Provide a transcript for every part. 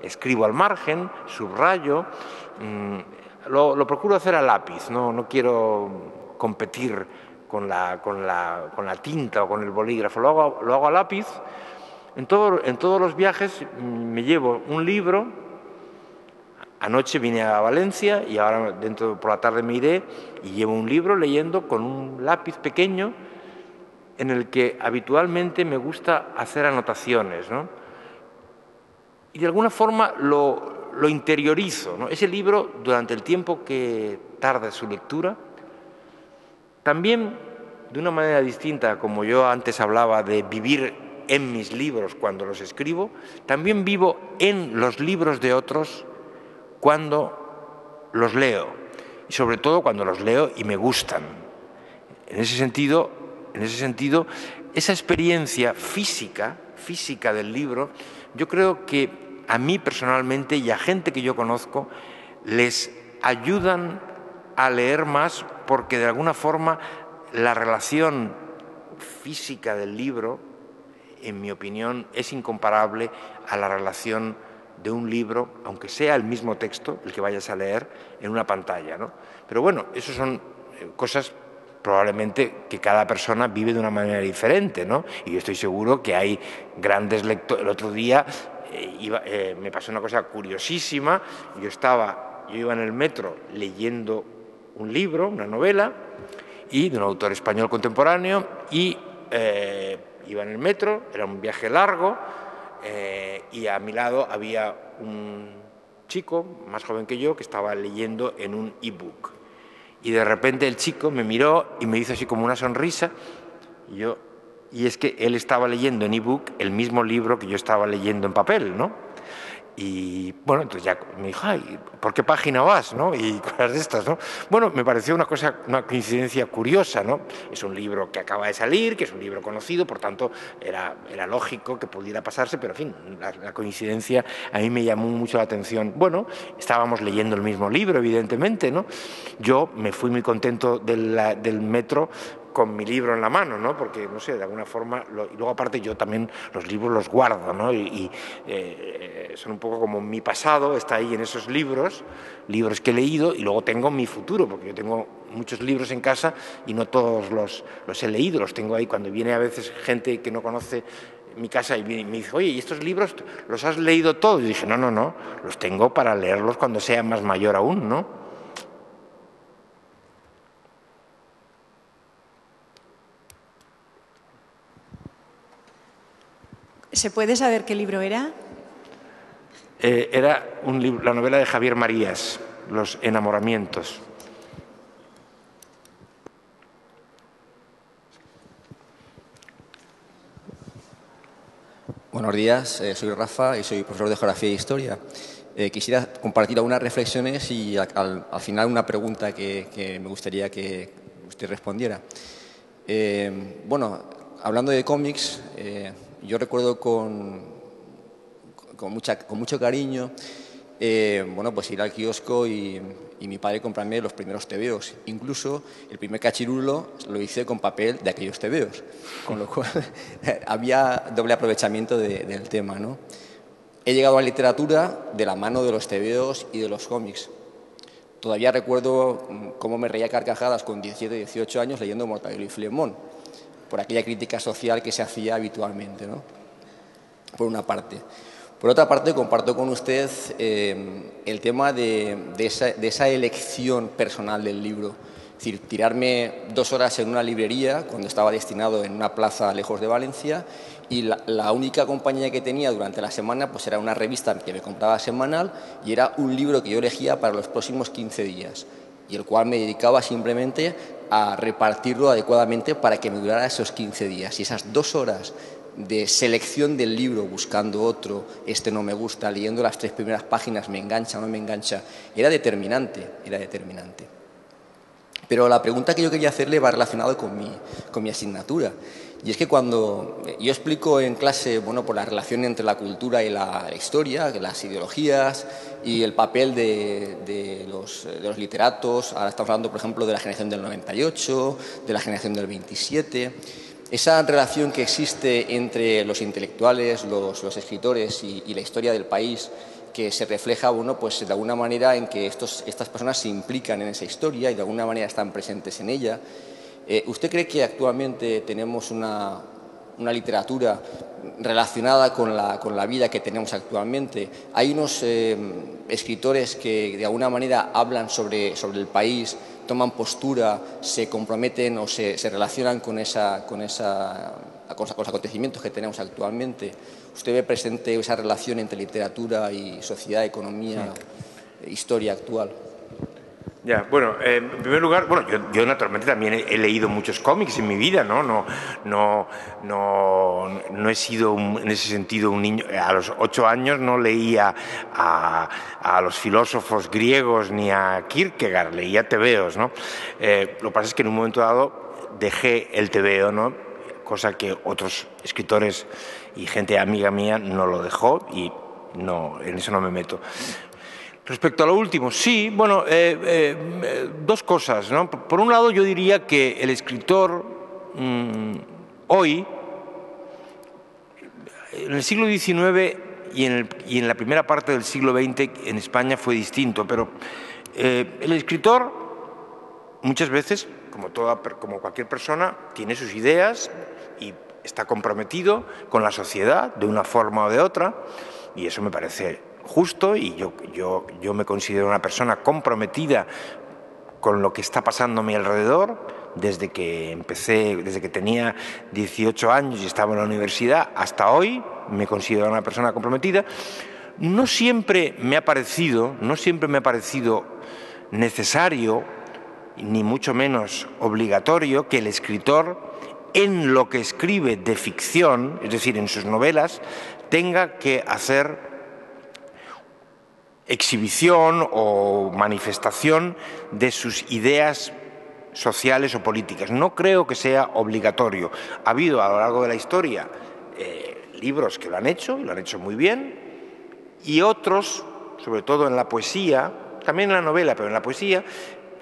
escribo al margen, subrayo, lo procuro hacer a lápiz, no quiero competir con la tinta o con el bolígrafo, lo hago a lápiz. En todos los viajes me llevo un libro. Anoche vine a Valencia y ahora por la tarde me iré y llevo un libro leyendo con un lápiz pequeño en el que habitualmente me gusta hacer anotaciones, ¿no? Y de alguna forma lo interiorizo, ¿no? Ese libro, durante el tiempo que tarda su lectura, también de una manera distinta, como yo antes hablaba de vivir en mis libros cuando los escribo, también vivo en los libros de otros cuando los leo, y sobre todo cuando los leo y me gustan. En ese sentido, esa experiencia física del libro, yo creo que a mí personalmente y a gente que yo conozco les ayudan a leer más, porque de alguna forma la relación física del libro, en mi opinión, es incomparable a la relación de un libro, aunque sea el mismo texto, el que vayas a leer, en una pantalla, ¿no? Pero bueno, eso son cosas probablemente que cada persona vive de una manera diferente, ¿no? Y yo estoy seguro que hay grandes lectores. El otro día me pasó una cosa curiosísima. Yo iba en el metro leyendo un libro, una novela, y de un autor español contemporáneo, y iba en el metro, era un viaje largo, y a mi lado había un chico más joven que yo que estaba leyendo en un ebook. Y de repente el chico me miró y me hizo así como una sonrisa, y es que él estaba leyendo en ebook el mismo libro que yo estaba leyendo en papel, ¿no? Y bueno, entonces ya me dijo, ay, ¿por qué página vas, no? Y cosas de estas, ¿no? Bueno, me pareció una coincidencia curiosa, ¿no? Es un libro que acaba de salir, que es un libro conocido, por tanto era lógico que pudiera pasarse, pero en fin, la coincidencia a mí me llamó mucho la atención. Bueno, estábamos leyendo el mismo libro, evidentemente, ¿no? Yo me fui muy contento del metro con mi libro en la mano, ¿no? Porque, no sé, de alguna forma, y luego aparte yo también los libros los guardo, ¿no? Y son un poco como mi pasado, está ahí en esos libros que he leído, y luego tengo mi futuro, porque yo tengo muchos libros en casa y no todos los he leído, los tengo ahí. Cuando viene a veces gente que no conoce mi casa y me dice, oye, ¿y estos libros los has leído todos? Y dije, no, los tengo para leerlos cuando sea más mayor aún, ¿no? ¿Se puede saber qué libro era? Era la novela de Javier Marías, Los enamoramientos. Buenos días, soy Rafa y soy profesor de Geografía e Historia. Quisiera compartir algunas reflexiones y al final una pregunta que me gustaría que usted respondiera. Bueno, hablando de cómics, yo recuerdo con mucho cariño bueno, pues ir al kiosco y mi padre comprarme los primeros tebeos. Incluso el primer cachirulo lo hice con papel de aquellos tebeos, con lo cual había doble aprovechamiento del tema, ¿no? He llegado a la literatura de la mano de los tebeos y de los cómics. Todavía recuerdo cómo me reía carcajadas con 17, 18 años leyendo Mortadelo y Filemón, por aquella crítica social que se hacía habitualmente, ¿no? Por una parte. Por otra parte, comparto con usted el tema de esa elección personal del libro. Es decir, tirarme 2 horas en una librería cuando estaba destinado en una plaza lejos de Valencia, y la única compañía que tenía durante la semana pues era una revista que me compraba semanal, y era un libro que yo elegía para los próximos 15 días, y el cual me dedicaba simplemente a repartirlo adecuadamente para que me durara esos 15 días. Y esas 2 horas de selección del libro, buscando otro, este no me gusta, leyendo las 3 primeras páginas, me engancha o no me engancha, era determinante. Pero la pregunta que yo quería hacerle va relacionada con mi asignatura. Y es que cuando yo explico en clase, bueno, por la relación entre la cultura y la historia, las ideologías y el papel de los literatos, ahora estamos hablando, por ejemplo, de la generación del 98, de la generación del 27... Esa relación que existe entre los intelectuales, los escritores y la historia del país, que se refleja, bueno, pues de alguna manera en que estas personas se implican en esa historia y de alguna manera están presentes en ella. ¿Usted cree que actualmente tenemos una literatura relacionada con la vida que tenemos actualmente? Hay unos escritores que de alguna manera hablan sobre el país, toman postura, se comprometen o se relacionan con los acontecimientos que tenemos actualmente. ¿Usted ve presente esa relación entre literatura y sociedad, economía, historia actual? Ya, bueno, en primer lugar, bueno, yo naturalmente también he leído muchos cómics en mi vida, ¿no? No he sido en ese sentido un niño. A los 8 años no leía a los filósofos griegos ni a Kierkegaard, leía tebeos, ¿no? Lo que pasa es que en un momento dado dejé el tebeo, ¿no? Cosa que otros escritores y gente amiga mía no lo dejó y no, en eso no me meto. Respecto a lo último, sí, bueno, dos cosas, ¿no? Por un lado, yo diría que el escritor hoy, en el siglo XIX y en la primera parte del siglo XX en España fue distinto, pero el escritor muchas veces, como cualquier persona, tiene sus ideas y está comprometido con la sociedad de una forma o de otra, y eso me parece justo, y yo me considero una persona comprometida con lo que está pasando a mi alrededor desde que tenía 18 años y estaba en la universidad hasta hoy. Me considero una persona comprometida. No siempre me ha parecido necesario, ni mucho menos obligatorio, que el escritor, en lo que escribe de ficción, es decir, en sus novelas, tenga que hacer exhibición o manifestación de sus ideas sociales o políticas. No creo que sea obligatorio. Ha habido a lo largo de la historia libros que lo han hecho, y lo han hecho muy bien, y otros, sobre todo en la poesía, también en la novela, pero en la poesía,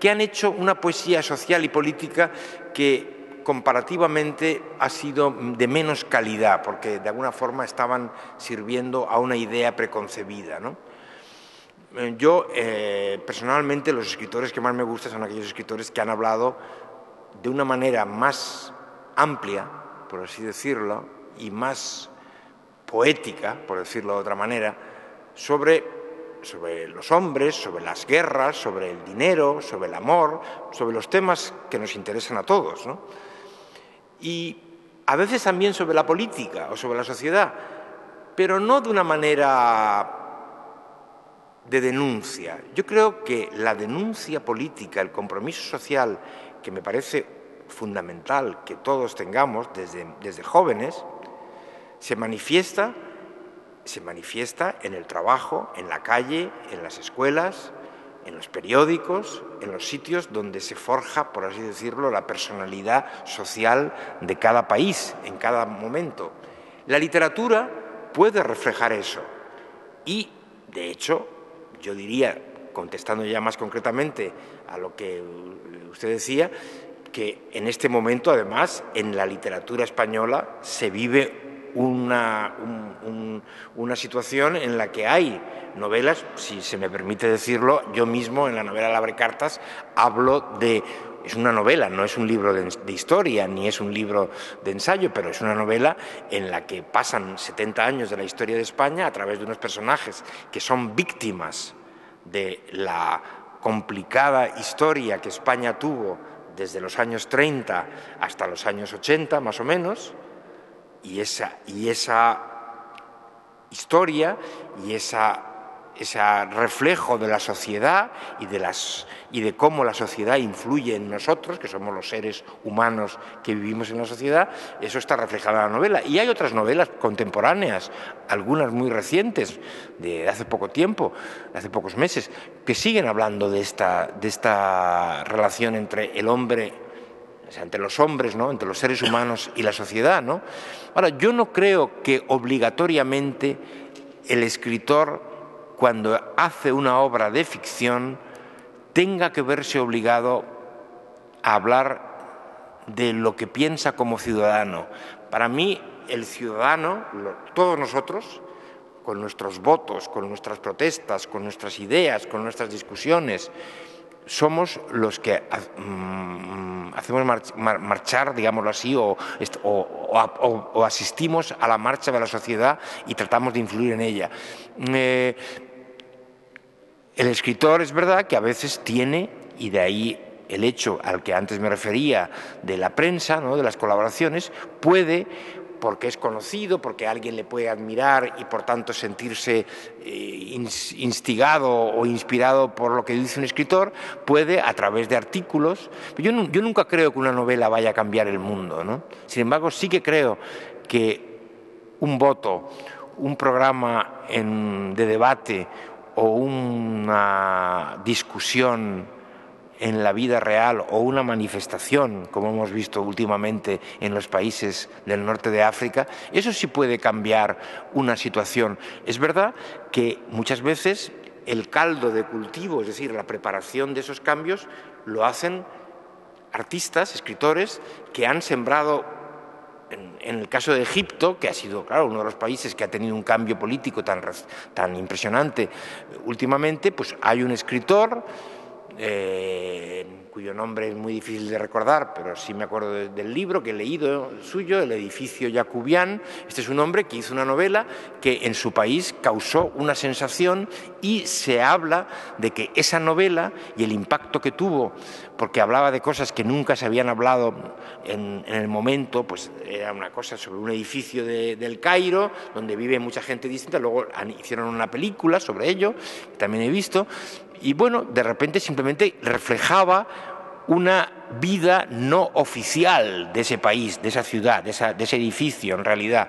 que han hecho una poesía social y política que comparativamente ha sido de menos calidad, porque de alguna forma estaban sirviendo a una idea preconcebida, ¿no? Yo, personalmente, los escritores que más me gustan son aquellos escritores que han hablado de una manera más amplia, por así decirlo, y más poética, por decirlo de otra manera, sobre los hombres, sobre las guerras, sobre el dinero, sobre el amor, sobre los temas que nos interesan a todos, ¿no? Y a veces también sobre la política o sobre la sociedad, pero no de una manera de denuncia. Yo creo que la denuncia política, el compromiso social, que me parece fundamental que todos tengamos desde jóvenes, se manifiesta en el trabajo, en la calle, en las escuelas, en los periódicos, en los sitios donde se forja, por así decirlo, la personalidad social de cada país, en cada momento. La literatura puede reflejar eso y, de hecho, yo diría, contestando ya más concretamente a lo que usted decía, que en este momento, además, en la literatura española se vive una situación en la que hay novelas, si se me permite decirlo, yo mismo en la novela El Abrecartas hablo de... Es una novela, no es un libro de historia, ni es un libro de ensayo, pero es una novela en la que pasan 70 años de la historia de España a través de unos personajes que son víctimas de la complicada historia que España tuvo desde los años 30 hasta los años 80, más o menos, y esa historia y ese reflejo de la sociedad y de cómo la sociedad influye en nosotros, que somos los seres humanos que vivimos en la sociedad, eso está reflejado en la novela. Y hay otras novelas contemporáneas, algunas muy recientes, de hace poco tiempo, de hace pocos meses, que siguen hablando de esta relación entre el hombre, o sea, entre los hombres, ¿no?, entre los seres humanos y la sociedad, ¿no? Ahora, yo no creo que obligatoriamente el escritor, cuando hace una obra de ficción, tenga que verse obligado a hablar de lo que piensa como ciudadano. Para mí, el ciudadano, todos nosotros, con nuestros votos, con nuestras protestas, con nuestras ideas, con nuestras discusiones, somos los que hacemos marchar, digámoslo así, o asistimos a la marcha de la sociedad y tratamos de influir en ella. El escritor es verdad que a veces tiene, y de ahí el hecho al que antes me refería de la prensa, ¿no?, de las colaboraciones, puede, porque es conocido, porque alguien le puede admirar y por tanto sentirse instigado o inspirado por lo que dice un escritor, puede a través de artículos. Yo nunca creo que una novela vaya a cambiar el mundo, ¿no? Sin embargo, sí que creo que un voto, un programa de debate o una discusión en la vida real o una manifestación, como hemos visto últimamente en los países del norte de África, eso sí puede cambiar una situación. Es verdad que muchas veces el caldo de cultivo, es decir, la preparación de esos cambios, lo hacen artistas, escritores, que han sembrado, en el caso de Egipto, que ha sido, claro, uno de los países que ha tenido un cambio político tan impresionante últimamente, pues hay un escritor cuyo nombre es muy difícil de recordar, pero sí me acuerdo del libro que he leído suyo, El edificio Yacubián. Este es un hombre que hizo una novela que en su país causó una sensación y se habla de que esa novela y el impacto que tuvo, porque hablaba de cosas que nunca se habían hablado en el momento, pues era una cosa sobre un edificio del Cairo, donde vive mucha gente distinta, luego hicieron una película sobre ello, que también he visto, y bueno, de repente simplemente reflejaba una vida no oficial de ese país, de esa ciudad, de ese edificio en realidad.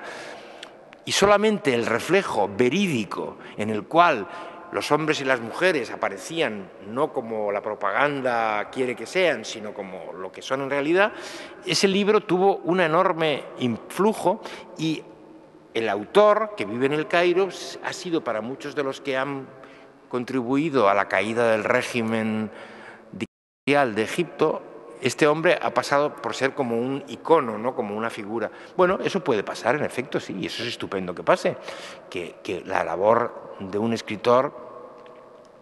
Y solamente el reflejo verídico en el cual los hombres y las mujeres aparecían no como la propaganda quiere que sean, sino como lo que son en realidad, ese libro tuvo un enorme influjo y el autor, que vive en el Cairo, ha sido para muchos de los que han contribuido a la caída del régimen dictatorial de Egipto, este hombre ha pasado por ser como un icono, ¿no?, como una figura. Bueno, eso puede pasar, en efecto, sí, y eso es estupendo que pase, que la labor de un escritor,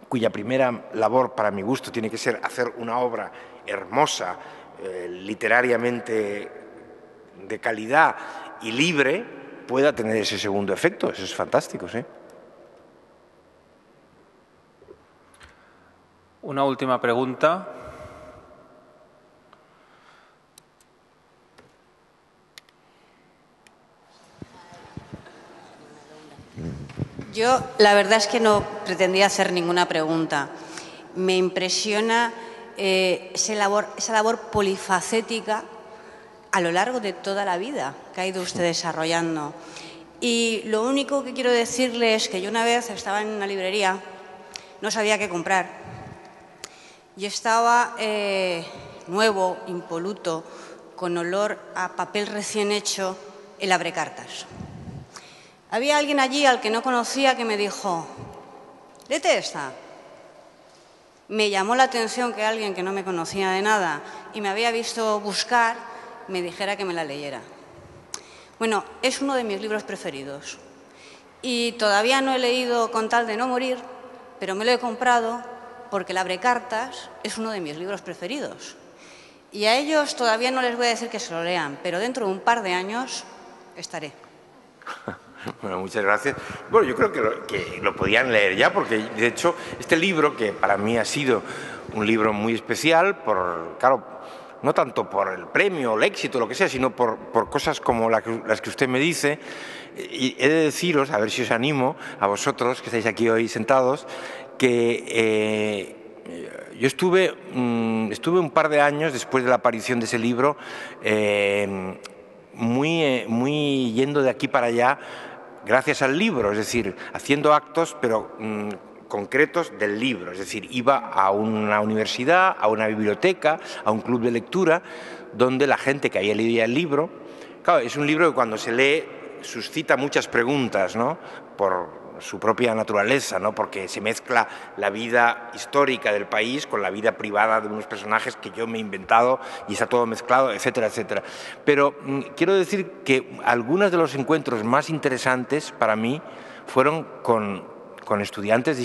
cuya primera labor, para mi gusto, tiene que ser hacer una obra hermosa, literariamente de calidad y libre, pueda tener ese segundo efecto. Eso es fantástico, sí. Una última pregunta. Yo, la verdad es que no pretendía hacer ninguna pregunta. Me impresiona esa labor polifacética a lo largo de toda la vida que ha ido usted desarrollando. Y lo único que quiero decirle es que yo una vez estaba en una librería, no sabía qué comprar, y estaba nuevo, impoluto, con olor a papel recién hecho, el abrecartas. Había alguien allí al que no conocía que me dijo: «Léete esta». Me llamó la atención que alguien que no me conocía de nada y me había visto buscar me dijera que me la leyera. Bueno, es uno de mis libros preferidos y todavía no he leído Con tal de no morir, pero me lo he comprado porque el abrecartas es uno de mis libros preferidos. Y a ellos todavía no les voy a decir que se lo lean, pero dentro de un par de años estaré. Bueno, muchas gracias. Bueno, yo creo que lo podían leer ya, porque de hecho este libro, que para mí ha sido un libro muy especial, claro, no tanto por el premio o el éxito, lo que sea, sino por cosas como las que usted me dice. Y he de deciros, a ver si os animo, a vosotros que estáis aquí hoy sentados, que yo estuve un par de años después de la aparición de ese libro muy yendo de aquí para allá gracias al libro, es decir, haciendo actos pero concretos del libro, es decir, iba a una universidad, a una biblioteca, a un club de lectura, donde la gente que había leído el libro, claro, es un libro que cuando se lee suscita muchas preguntas, ¿no?, por su propia naturaleza, ¿no?, porque se mezcla la vida histórica del país con la vida privada de unos personajes que yo me he inventado y está todo mezclado, etcétera, etcétera. Pero quiero decir que algunos de los encuentros más interesantes para mí fueron con estudiantes